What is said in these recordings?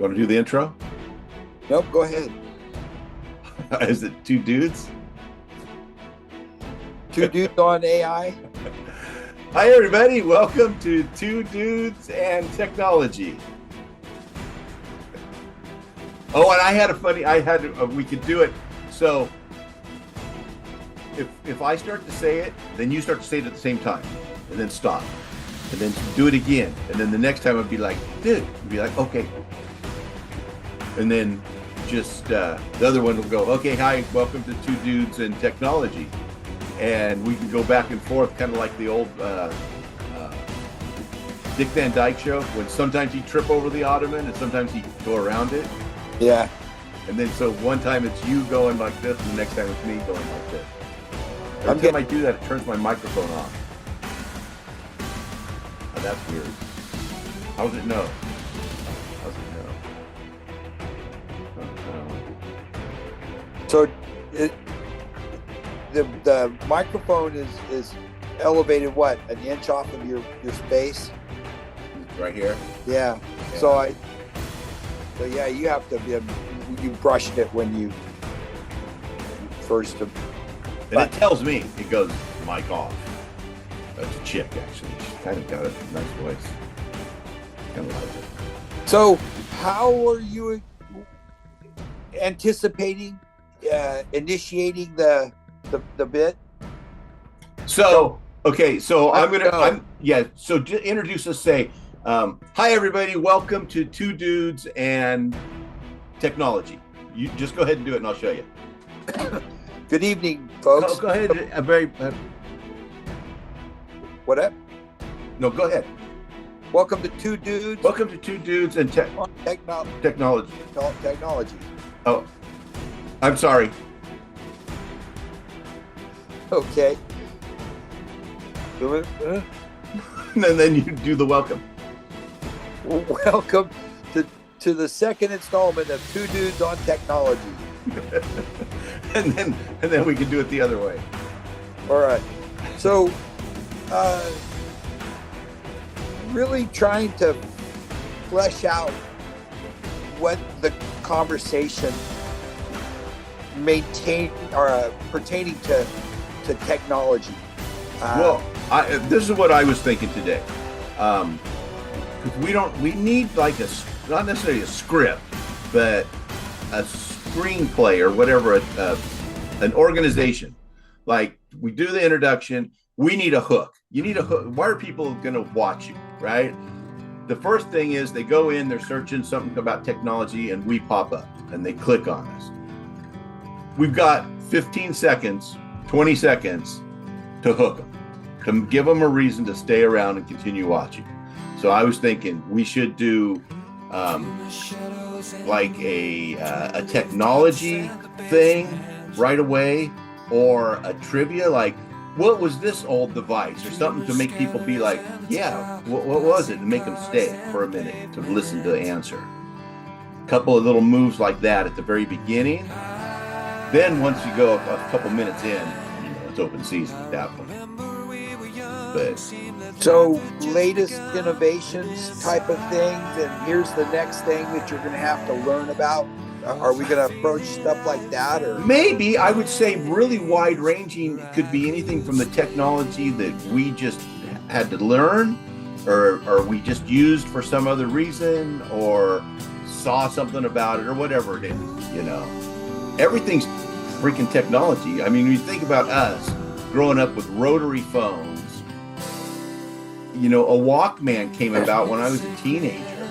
Want to do the intro? Nope, go ahead. Is it two dudes? Two dudes on AI. Hi, everybody. Welcome to Two Dudes and Technology. Oh, and we could do it. So if I start to say it, then you start to say it at the same time and then stop and then do it again. And then the next time I'd be like, dude, you'd be like, okay. And then just the other one will go, okay, hi, welcome to Two Dudes and Technology. And we can go back and forth, kind of like the old Dick Van Dyke show, when sometimes he'd trip over the ottoman and sometimes he'd go around it. Yeah. And then so one time it's you going like this, and the next time it's me going like this. Every time I do that, it turns my microphone off. Oh, that's weird. How does it know? So the microphone is elevated what, an inch off of your space? Right here? Yeah. So yeah, you have to you brushed it when you first. And it tells me, it goes mic off. That's a chick, actually. She's kind of got a nice voice. Kind of like it. So how are you anticipating initiating the bit? So to introduce us, say, hi everybody, welcome to Two Dudes and Technology. You just go ahead and do it and I'll show you. Good evening, folks. Go ahead. What up? No, go ahead. Welcome to Two Dudes. Welcome to Two Dudes and Technology. Technology. Oh, I'm sorry. Okay. And then you do the welcome. Welcome to the second installment of Two Dudes on Technology. and then we can do it the other way. All right. So, really trying to flesh out what the conversation pertaining to technology. This is what I was thinking today. Because we need like not necessarily a script, but a screenplay or whatever, an organization. Like, we do the introduction, we need a hook. You need a hook. Why are people going to watch you, right? The first thing is they go in, they're searching something about technology, and we pop up, and they click on us. We've got 15 seconds, 20 seconds to hook them, to give them a reason to stay around and continue watching. So I was thinking we should do like a technology thing right away, or a trivia, like, what was this old device, or something to make people be like, yeah, what was it, and make them stay for a minute to listen to the answer. A couple of little moves like that at the very beginning. Then once you go a couple minutes in, it's open season at that point. But so latest innovations type of things, and here's the next thing that you're going to have to learn about. Are we going to approach stuff like that, or maybe I would say really wide ranging? It could be anything from the technology that we just had to learn, or we just used for some other reason, or saw something about it, or whatever it is. Everything's freaking technology. I mean, when you think about us growing up with rotary phones, a Walkman came about when I was a teenager,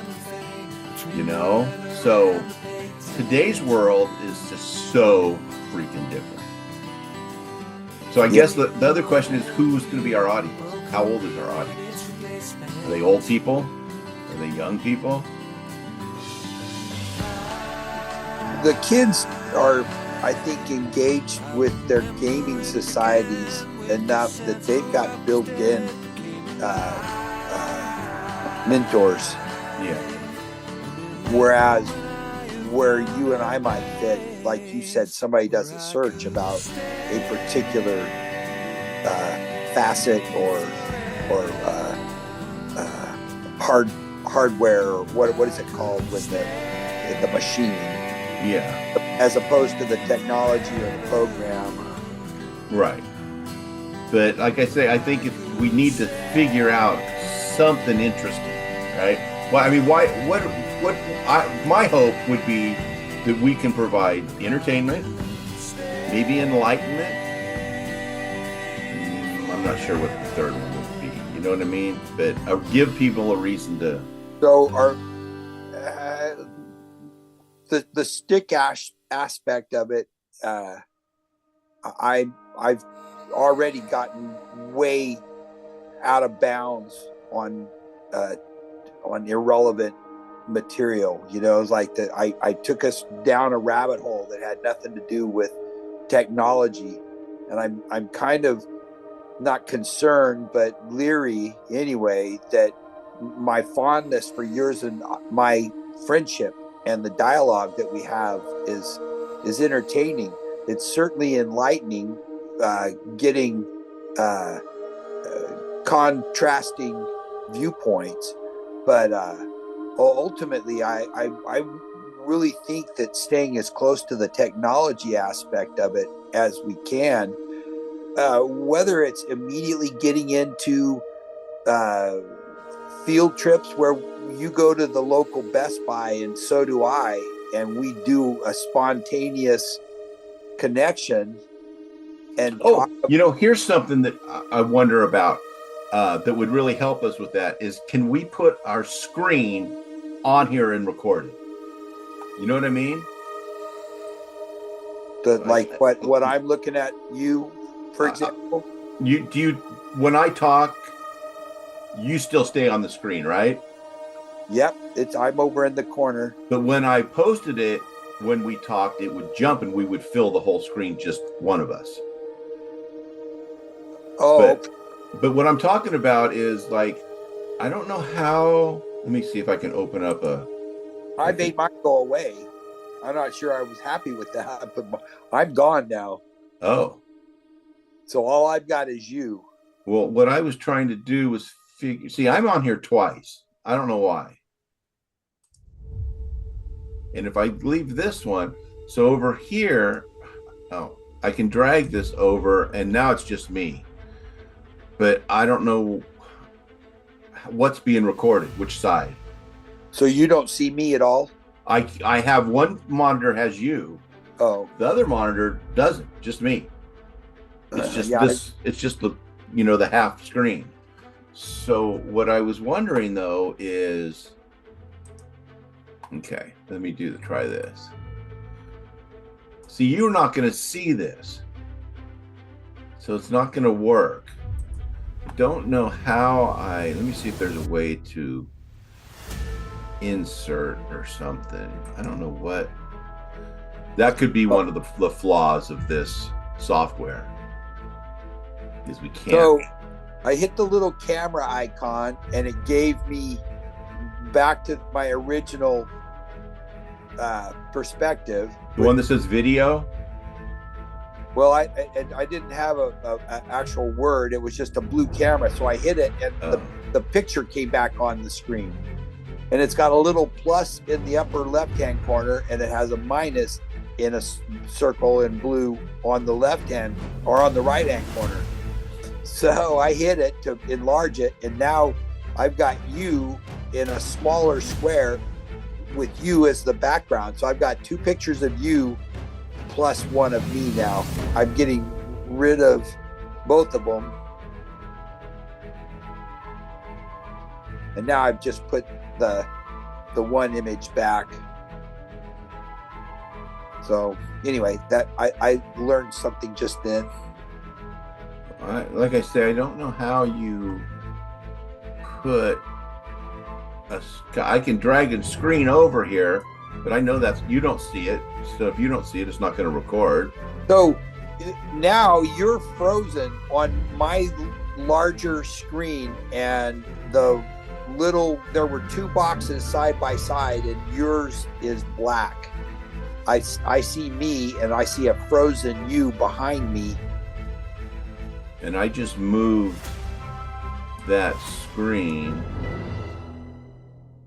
so today's world is just so freaking different. So I guess the other question is, who's going to be our audience? How old is our audience? Are they old people? Are they young people? The kids are, I think, engaged with their gaming societies enough that they've got built-in mentors. Yeah. Whereas where you and I might fit, like you said, somebody does a search about a particular facet or hardware, or what is it called when the machine, Yeah. as opposed to the technology or the program. Right. But like I say, I think if we need to figure out something interesting, right? Well, I mean, my hope would be that we can provide entertainment, maybe enlightenment. I'm not sure what the third one would be. You know what I mean? But give people a reason to. So the stick aspect of it, I've already gotten way out of bounds on irrelevant material. You know, it's like that I took us down a rabbit hole that had nothing to do with technology, and I'm kind of not concerned but leery anyway that my fondness for yours and my friendship and the dialogue that we have is entertaining. It's certainly enlightening, getting contrasting viewpoints, but ultimately I really think that staying as close to the technology aspect of it as we can, whether it's immediately getting into field trips where you go to the local Best Buy and so do I, and we do a spontaneous connection and talk. Here's something that I wonder about that would really help us with that is, can we put our screen on here and record it? You know what I mean? Like what I'm looking at you, for example. When I talk, you still stay on the screen, right? Yep, I'm over in the corner. But when I posted it, when we talked, it would jump and we would fill the whole screen, just one of us. Oh. But what I'm talking about is, like, I don't know how. Let me see if I can open up I made mine go away. I'm not sure I was happy with that, but I'm gone now. Oh. So all I've got is you. Well, what I was trying to do was see, I'm on here twice. I don't know why. And if I leave this one, so over here, I can drag this over and now it's just me. But I don't know what's being recorded, which side. So you don't see me at all? I have one monitor has you. Oh. The other monitor doesn't, just me. It's just it's just the half screen. So what I was wondering though is, okay, let me try this. See, you're not going to see this. So it's not going to work. I don't know how let me see if there's a way to insert or something. I don't know what. That could be one of the flaws of this software. Is we can't. So I hit the little camera icon and it gave me back to my original perspective. The one that says video? Well, I didn't have a actual word. It was just a blue camera. So I hit it and the picture came back on the screen. And it's got a little plus in the upper left-hand corner, and it has a minus in a circle in blue on the left-hand or on the right-hand corner. So I hit it to enlarge it, and now I've got you in a smaller square with you as the background. So I've got two pictures of you plus one of me now. I'm getting rid of both of them. And now I've just put the one image back. So anyway, that I learned something just then. Like I say, I don't know how you put I can drag and screen over here, but I know that you don't see it. So if you don't see it, it's not going to record. So now you're frozen on my larger screen, and there were two boxes side by side, and yours is black. I see me, and I see a frozen you behind me. And I just moved that screen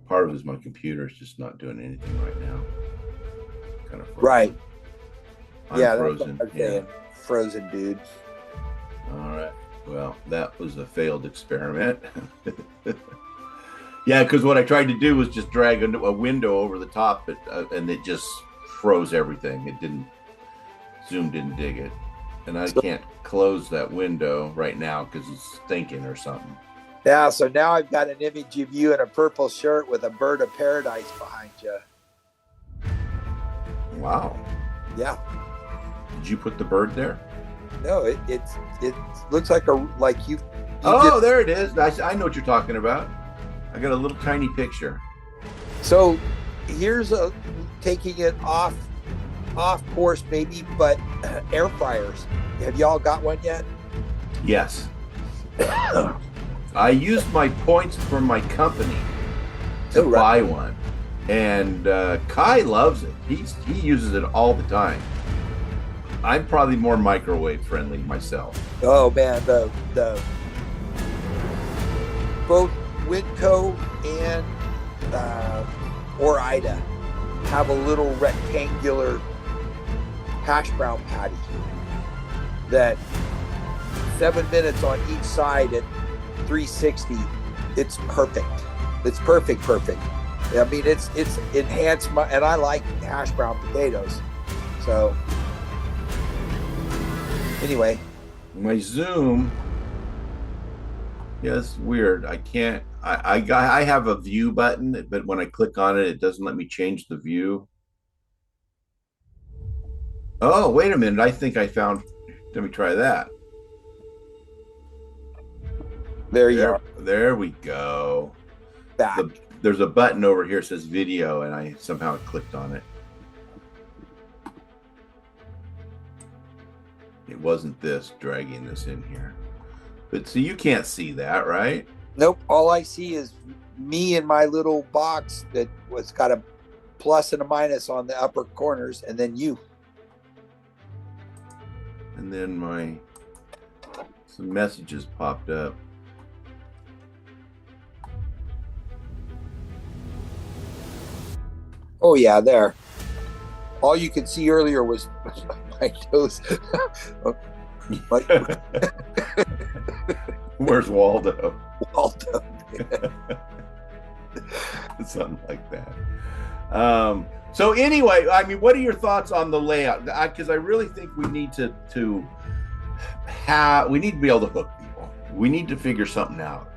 part of it is my computer is just not doing anything right now. Kind of frozen. Right. I'm Yeah, frozen. that's what I'm saying. Frozen, dude. All right. Well, that was a failed experiment. Yeah, because what I tried to do was just drag a window over the top, and it just froze everything. It didn't. Zoom didn't dig it, and I can't close that window right now because it's stinking or something. Yeah, so now I've got an image of you in a purple shirt with a bird of paradise behind you. Wow. Yeah. Did you put the bird there? No, it looks like you. Oh, there it is. I know what you're talking about. I got a little tiny picture. So here's taking it off course maybe, but air fryers. Have y'all got one yet? Yes. I used my points from my company to buy one, and Kai loves it. He uses it all the time. I'm probably more microwave friendly myself. Oh man, the both Winco and or Ida have a little rectangular hash brown patty that 7 minutes on each side at 360. It's perfect. It's perfect. I mean, it's enhanced and I like hash brown potatoes. So anyway, my Zoom. Yeah, it's weird. I can't. I have a view button, but when I click on it, it doesn't let me change the view. Oh, wait a minute. I think I found. Let me try that. There you are. There we go. Back. There's a button over here that says video, and I somehow clicked on it. It wasn't this dragging this in here. But so you can't see that, right? Nope. All I see is me in my little box that was got a plus and a minus on the upper corners, and then you. And then some messages popped up. Oh yeah, there. All you could see earlier was my nose. Where's Waldo? Waldo. Something like that. So anyway, I mean, what are your thoughts on the layout? Because I really think we need to be able to hook people. We need to figure something out.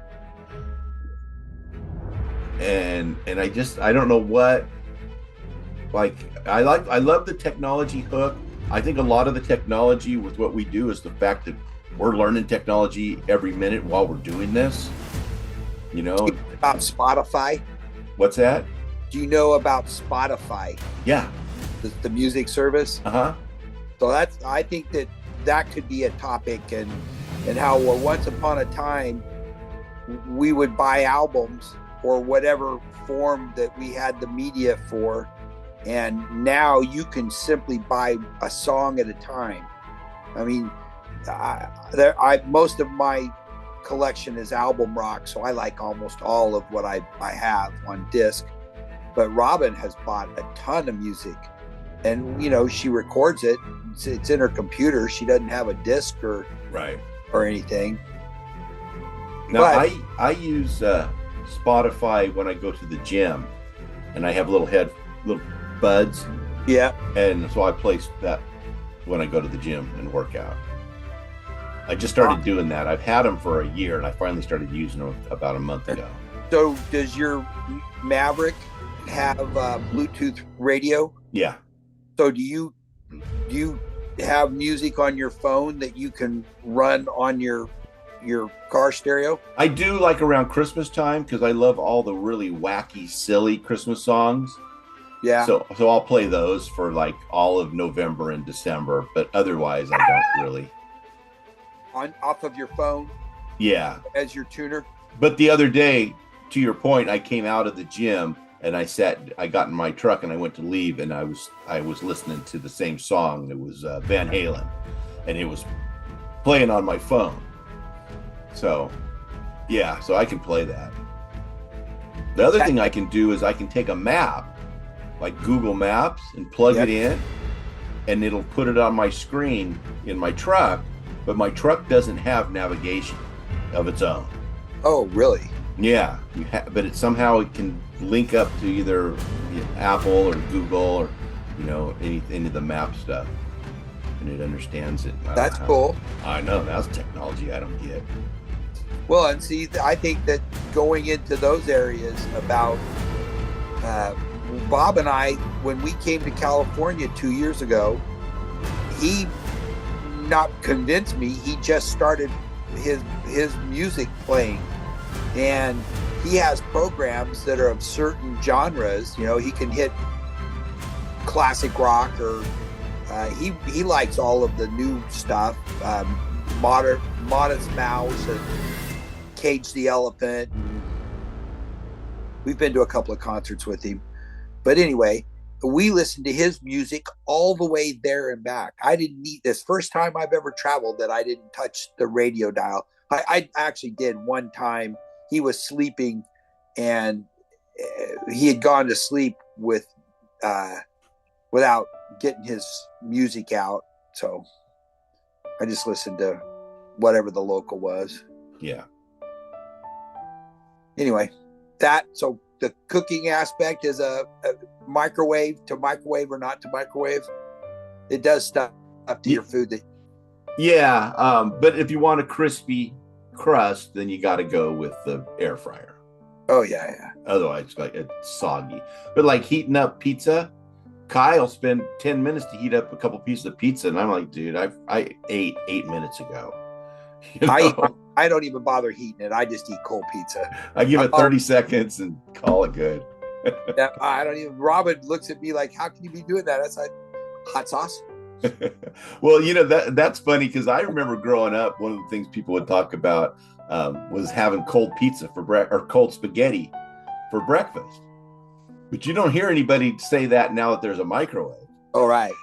And I don't know what. Like I love the technology hook. I think a lot of the technology with what we do is the fact that we're learning technology every minute while we're doing this. You know about Spotify. What's that? Do you know about Spotify? Yeah, the music service. So I think that could be a topic, and how once upon a time we would buy albums or whatever form that we had the media for. And now you can simply buy a song at a time. I mean, most of my collection is album rock, so I like almost all of what I have on disc. But Robin has bought a ton of music, and she records it. It's in her computer. She doesn't have a disc or anything. Now I use Spotify when I go to the gym, and I have little buds. Yeah. And so I place that when I go to the gym and work out. I just started doing that. I've had them for a year, and I finally started using them about a month ago. So does your Maverick have Bluetooth radio? Yeah. So do you have music on your phone that you can run on your car stereo? I do, like around Christmas time, because I love all the really wacky, silly Christmas songs. Yeah. So I'll play those for like all of November and December, but otherwise I don't really. Off of your phone? Yeah. As your tuner? But the other day, to your point, I came out of the gym and I got in my truck and I went to leave, and I was listening to the same song. It was Van Halen, and it was playing on my phone. So, yeah, so I can play that. The other thing I can do is I can take a map, like Google Maps, and plug it in, and it'll put it on my screen in my truck, but my truck doesn't have navigation of its own. Oh, really? Yeah, but it can link up to either Apple or Google or any of the map stuff, and it understands it. That's cool. I know, that's technology I don't get. Well, and see, I think that going into those areas about Bob and I, when we came to California 2 years ago, he not convinced me. He just started his music playing, and he has programs that are of certain genres. He can hit classic rock, or he likes all of the new stuff, Modest Mouse and Cage the Elephant. We've been to a couple of concerts with him, but anyway, we listened to his music all the way there and back. I didn't need this first time I've ever traveled that I didn't touch the radio dial. I actually did one time. He was sleeping, and he had gone to sleep without getting his music out. So I just listened to whatever the local was. Yeah. Anyway, so the cooking aspect is a microwave to microwave or not to microwave. It does stuff up to your food. Yeah, but if you want a crispy crust, then you got to go with the air fryer. Oh yeah. Otherwise, it's soggy. But like heating up pizza, Kyle spent 10 minutes to heat up a couple pieces of pizza, and I'm like, dude, I ate 8 minutes ago. I don't even bother heating it. I just eat cold pizza. I give it 30 seconds and call it good. I don't even. Robin looks at me like, how can you be doing that? That's like hot sauce. Well, that's funny, because I remember growing up, one of the things people would talk about was having cold pizza or cold spaghetti for breakfast. But you don't hear anybody say that now that there's a microwave. All right.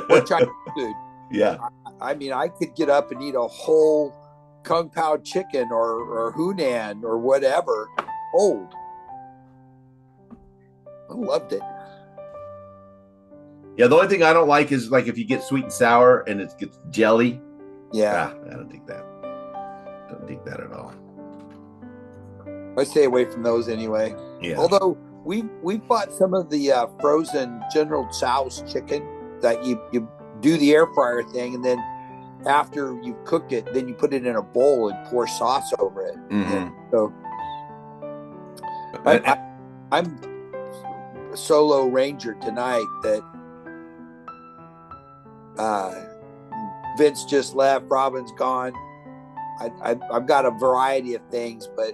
Or Chinese food. Yeah. I mean, I could get up and eat a whole Kung Pao chicken or Hunan or whatever old. I loved it. Yeah, the only thing I don't like is like if you get sweet and sour and it gets jelly. Yeah. I don't think that. Don't think that at all. I stay away from those anyway. Yeah. Although we bought some of the frozen General Tso's chicken that you do the air fryer thing, and then after you cook it, then you put it in a bowl and pour sauce over it. Mm-hmm. So I'm a solo ranger tonight that Vince just left, Robin's gone. I've got a variety of things, but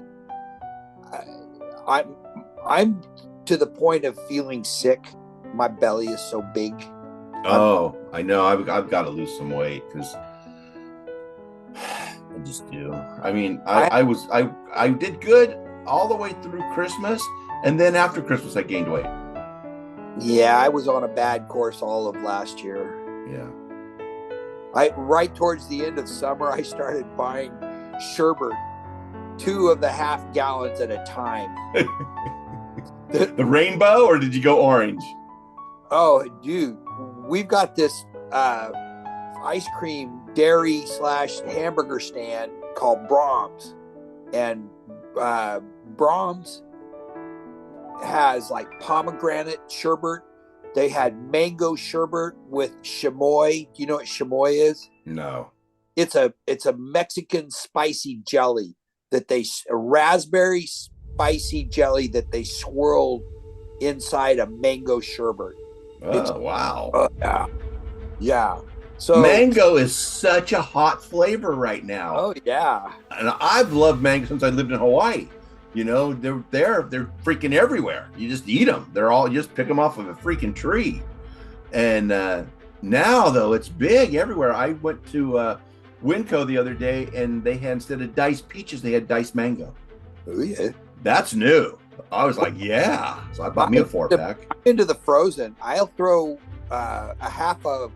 I'm to the point of feeling sick. My belly is so big. Oh, I know. I've got to lose some weight because I just do. I mean, I did good all the way through Christmas, and then after Christmas, I gained weight. Yeah, I was on a bad course all of last year. Yeah. Right towards the end of summer, I started buying sherbet, 2.5 gallons at a time. The rainbow, or did you go orange? Oh, dude, we've got this ice cream dairy / hamburger stand called Brahms, and Brahms has like pomegranate sherbet. They had mango sherbet with chamoy. Do you know what chamoy is? No. It's a Mexican spicy jelly a raspberry spicy jelly that they swirled inside a mango sherbet. Wow. Yeah. So mango is such a hot flavor right now. Oh yeah. And I've loved mango since I lived in Hawaii. They're freaking everywhere. You just eat them. You just pick them off of a freaking tree. And now though, it's big everywhere. I went to Winco the other day, and they had, instead of diced peaches, they had diced mango. Oh yeah. That's new. I was like, yeah. So I bought me a 4-pack. Into the frozen, I'll throw a half a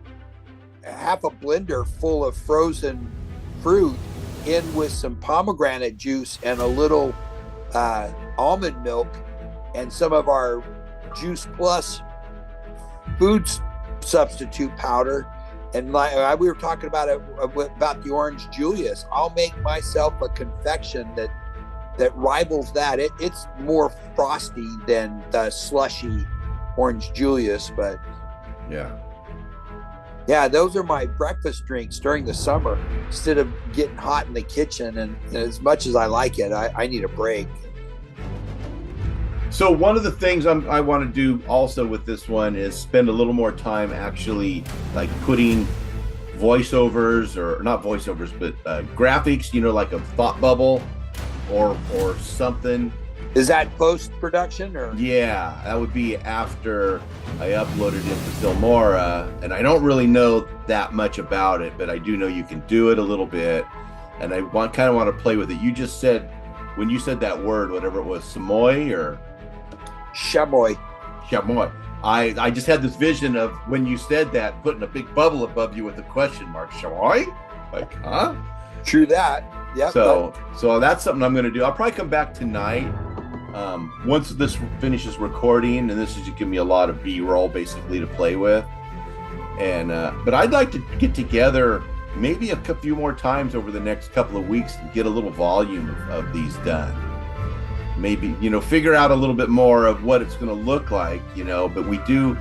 blender full of frozen fruit in with some pomegranate juice and a little almond milk, and some of our Juice Plus food substitute powder. And we were talking about the Orange Julius. I'll make myself a confection that rivals that. It's more frosty than the slushy Orange Julius, but yeah, those are my breakfast drinks during the summer instead of getting hot in the kitchen. And as much as I like it, I need a break. So one of the things I want to do also with this one is spend a little more time actually like putting voiceovers, or not voiceovers, but graphics, like a thought bubble or something. Is that post-production or? Yeah, that would be after I upload it into Filmora, and I don't really know that much about it, but I do know you can do it a little bit, and I kind of want to play with it. You just said, when you said that word, whatever it was, Samoy or? Chamoy. I just had this vision of when you said that, putting a big bubble above you with a question mark. Chamoy? Like, huh? True that. Yeah. So that's something I'm going to do. I'll probably come back tonight. Once this finishes recording, and this is give me a lot of B-roll basically to play with, and but I'd like to get together maybe a few more times over the next couple of weeks and get a little volume of these done. Maybe figure out a little bit more of what it's going to look like, but we do.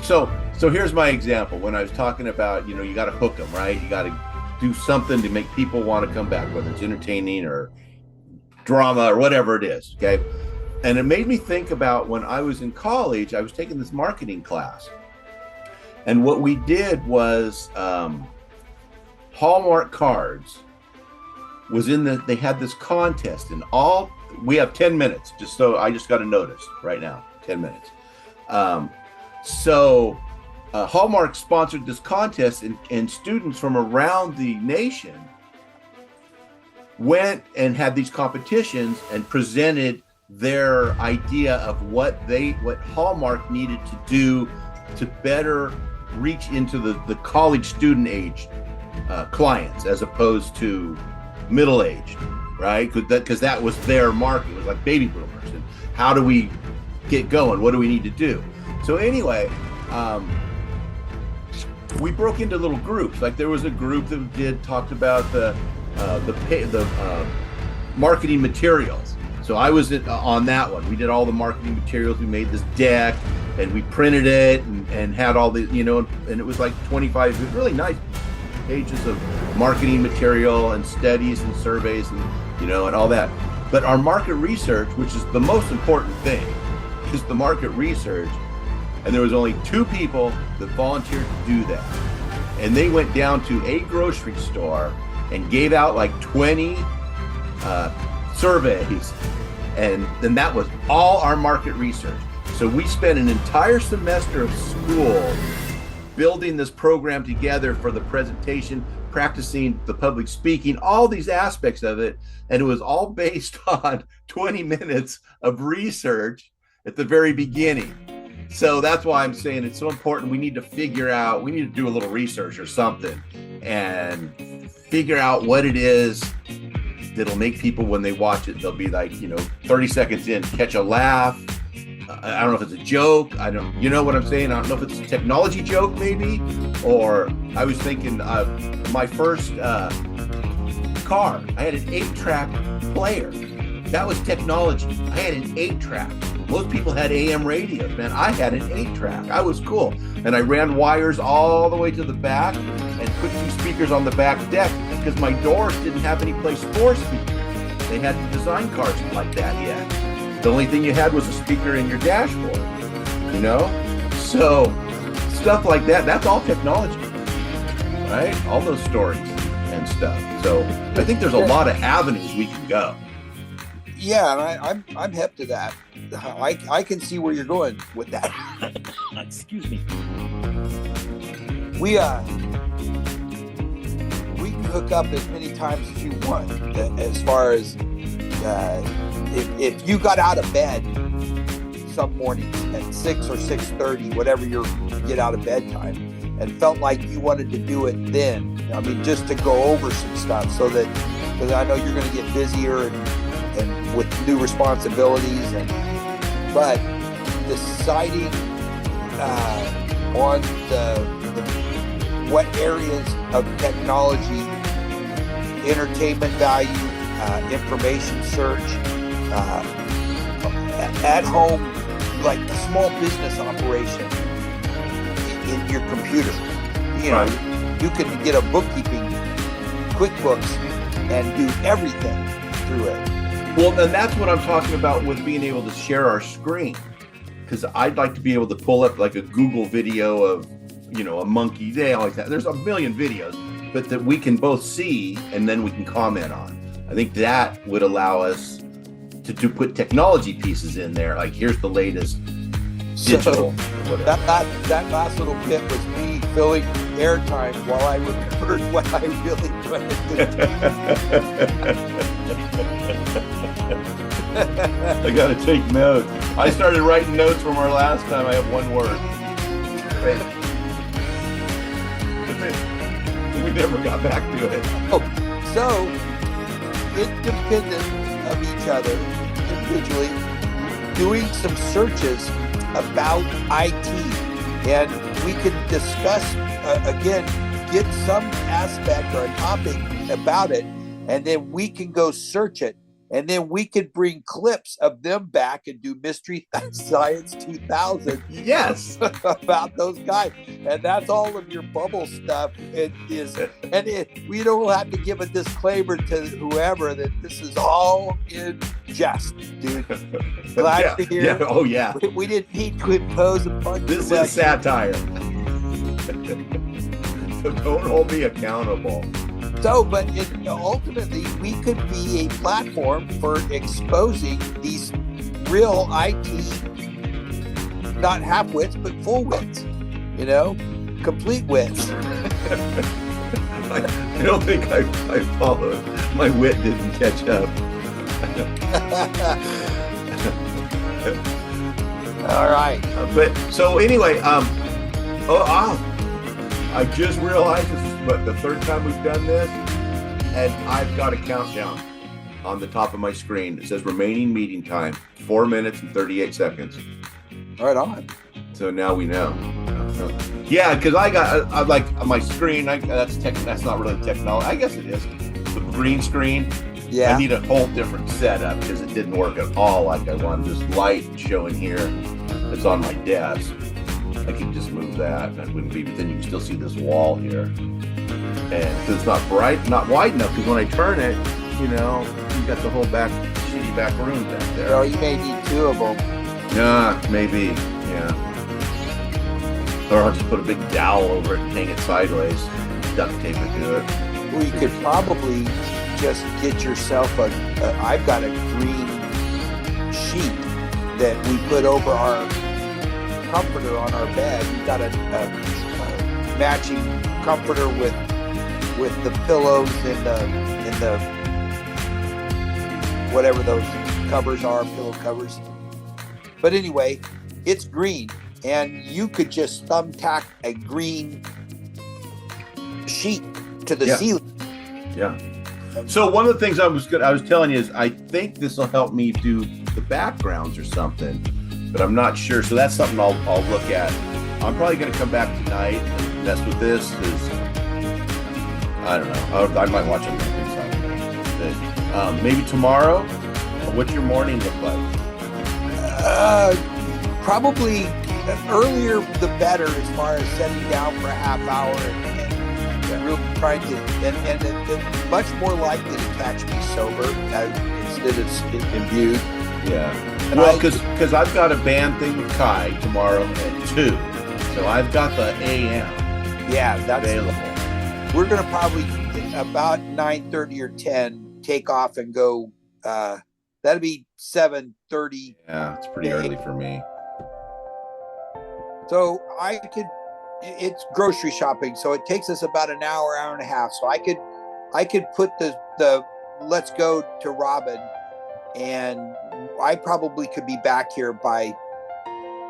So here's my example. When I was talking about you got to hook them, right? You got to do something to make people want to come back, whether it's entertaining or drama or whatever it is. Okay. And it made me think about when I was in college, I was taking this marketing class, and what we did was Hallmark cards was they had this contest, and we have 10 minutes, I just got a notice right now, 10 minutes. Hallmark sponsored this contest, and students from around the nation went and had these competitions and presented their idea of what Hallmark needed to do to better reach into the college student age clients as opposed to middle-aged, right? Because that was their market. It was like baby boomers, and how do we get going? What do we need to do? So anyway, we broke into little groups. Like there was a group that talked about the marketing materials. So I was on that one. We did all the marketing materials. We made this deck and we printed it and had all the, and it was like 25, it was really nice pages of marketing material and studies and surveys and, and all that. But our market research, which is the most important thing, is the market research. And there was only 2 people that volunteered to do that. And they went down to a grocery store and gave out like 20 surveys, and then that was all our market research. So we spent an entire semester of school building this program together for the presentation, practicing the public speaking, all these aspects of it, and it was all based on 20 minutes of research at the very beginning. So that's why I'm saying it's so important. We need to do a little research or something and figure out what it is that'll make people, when they watch it, they'll be like, 30 seconds in, catch a laugh. I don't know if it's a joke. You know what I'm saying? I don't know if it's a technology joke maybe, or I was thinking my first car, I had an 8-track player. That was technology. I had an 8-track. Most people had AM radios, man. I had an 8-track. I was cool. And I ran wires all the way to the back and put 2 speakers on the back deck because my doors didn't have any place for speakers. They hadn't designed cars like that yet. The only thing you had was a speaker in your dashboard, So stuff like that, that's all technology, right? All those stories and stuff. So I think there's a lot of avenues we can go. Yeah, and I'm hip to that. I can see where you're going with that. Excuse me. We can hook up as many times as you want. As far as if you got out of bed some mornings at 6 or 6:30, whatever your get out of bed time, and felt like you wanted to do it then. I mean, just to go over some stuff, so that, because I know you're going to get busier and with new responsibilities, and but deciding on the what areas of technology, entertainment value, information search, at home, like a small business operation in your computer. You know, you can get a bookkeeping QuickBooks and do everything through it. Well, and that's what I'm talking about with being able to share our screen. Because I'd like to be able to pull up like a Google video of, you know, a monkey. They always have. There's a million videos, but that we can both see and then we can comment on. I think that would allow us to put technology pieces in there. Like, here's the latest digital. So that last little bit was me filling airtime while I remembered what I really wanted to do. I got to take notes. I started writing notes from our last time. I have one word. We never got back to it. Oh, so independent of each other, individually, doing some searches about IT, and we can discuss again, get some aspect or a topic about it, and then we can go search it, and then we could bring clips of them back and do Mystery Science 2000. Yes, about those guys, and that's all of your bubble stuff. We don't have to give a disclaimer to whoever that this is all in jest, dude. Glad to hear. Yeah. Oh yeah. We didn't need to impose upon. This is satire. So don't hold me accountable. So, but ultimately, we could be a platform for exposing these real IT, not half-wits, but full wits, you know, complete wits. I don't think I followed. My wit didn't catch up. All right. But so anyway, I just realized this is the third time we've done this, and I've got a countdown on the top of my screen. It says remaining meeting time, 4 minutes and 38 seconds. Right on. So now we know. Yeah, because I like my screen. That's not really technology. I guess it is. The green screen. Yeah. I need a whole different setup because it didn't work at all like I wanted. This light showing here that's on my desk. I can just move that. That wouldn't be, but then you can still see this wall here. And because it's not bright, not wide enough, because when I turn it, you know, you got the whole shitty back room back there. Well, you may need two of them. Yeah, maybe. Yeah. Or I'll just put a big dowel over it and hang it sideways. Duct tape it to it. Well, you could probably just get yourself I've got a green sheet that we put over our comforter on our bed. We've got a matching comforter with the pillows and the whatever those covers are, pillow covers. But anyway, it's green, and you could just thumbtack a green sheet to the ceiling. Yeah. So one of the things I was telling you is I think this will help me do the backgrounds or something, but I'm not sure. So that's something I'll look at. I'm probably going to come back tonight and mess with this. Because I don't know. I might watch it something. Maybe tomorrow. What's your morning look like? Probably earlier the better, as far as setting down for a half hour and really trying to, and much more likely to catch me sober instead of imbued. Yeah. Well, because I've got a band thing with Kai tomorrow at 2, so I've got the AM. Yeah, that's available. We're gonna probably about 9:30 or 10 take off and go. That'll be 7:30. Yeah, it's pretty early for me. So it's grocery shopping, so it takes us about an hour and a half. So I could put the let's go to Robin, and I probably could be back here by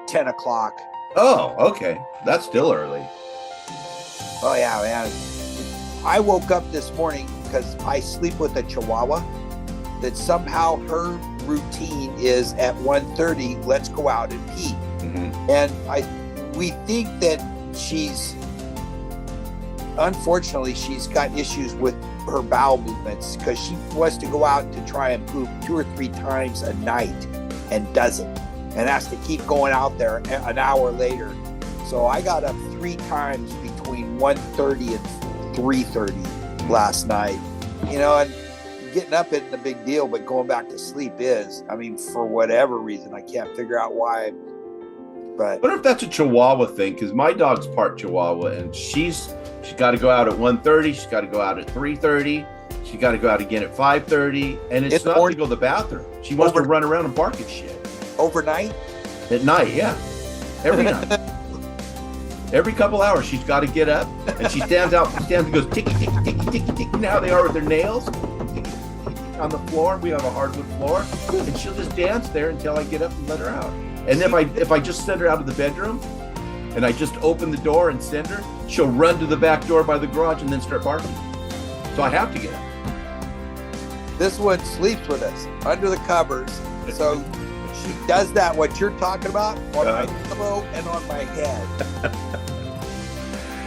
10 o'clock. Oh, okay. That's still early. Oh yeah, man. I woke up this morning because I sleep with a Chihuahua that somehow her routine is at 1:30, let's go out and pee. And we think that unfortunately, she's got issues with her bowel movements because she wants to go out to try and poop 2 or 3 times a night and doesn't, and has to keep going out there an hour later. So I got up 3 times between 1:30 and 3:30 last night, and getting up isn't a big deal, but going back to sleep is. I mean, for whatever reason, I can't figure out why. But I wonder if that's a Chihuahua thing, because my dog's part Chihuahua, and she's got to go out at 1:30. She's got to go out at 3:30. She's got to go out again at 5:30, and it's not to go to the bathroom. She wants to run around and bark at shit. Overnight? At night, yeah. Every night. Every couple hours, she's got to get up, and she stands and goes ticky, ticky, ticky, ticky, ticky. Now they are with their nails on the floor. We have a hardwood floor, and she'll just dance there until I get up and let her out. And if I just send her out of the bedroom, and I just open the door and send her, she'll run to the back door by the garage and then start barking. So I have to get up. This one sleeps with us under the covers, so she does that, what you're talking about, on my pillow and on my head.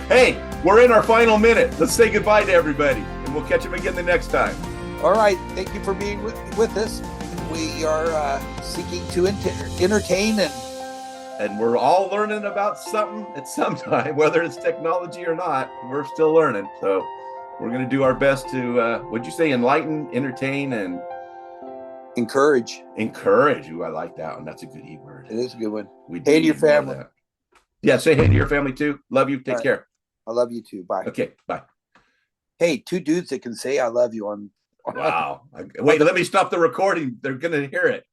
Hey, we're in our final minute. Let's say goodbye to everybody, and we'll catch them again the next time. All right. Thank you for being with us. We are seeking to entertain, and we're all learning about something at some time, whether it's technology or not. We're still learning. So we're going to do our best to, what'd you say, enlighten, entertain, and encourage. Ooh, I like that one. That's a good E word. It is a good one. Hey to your family. Yeah, say hey to your family too. Love you. Take care. I love you too. Bye. Okay, bye. Hey, 2 dudes that can say I love you on. Wow. Wait, let me stop the recording. They're going to hear it.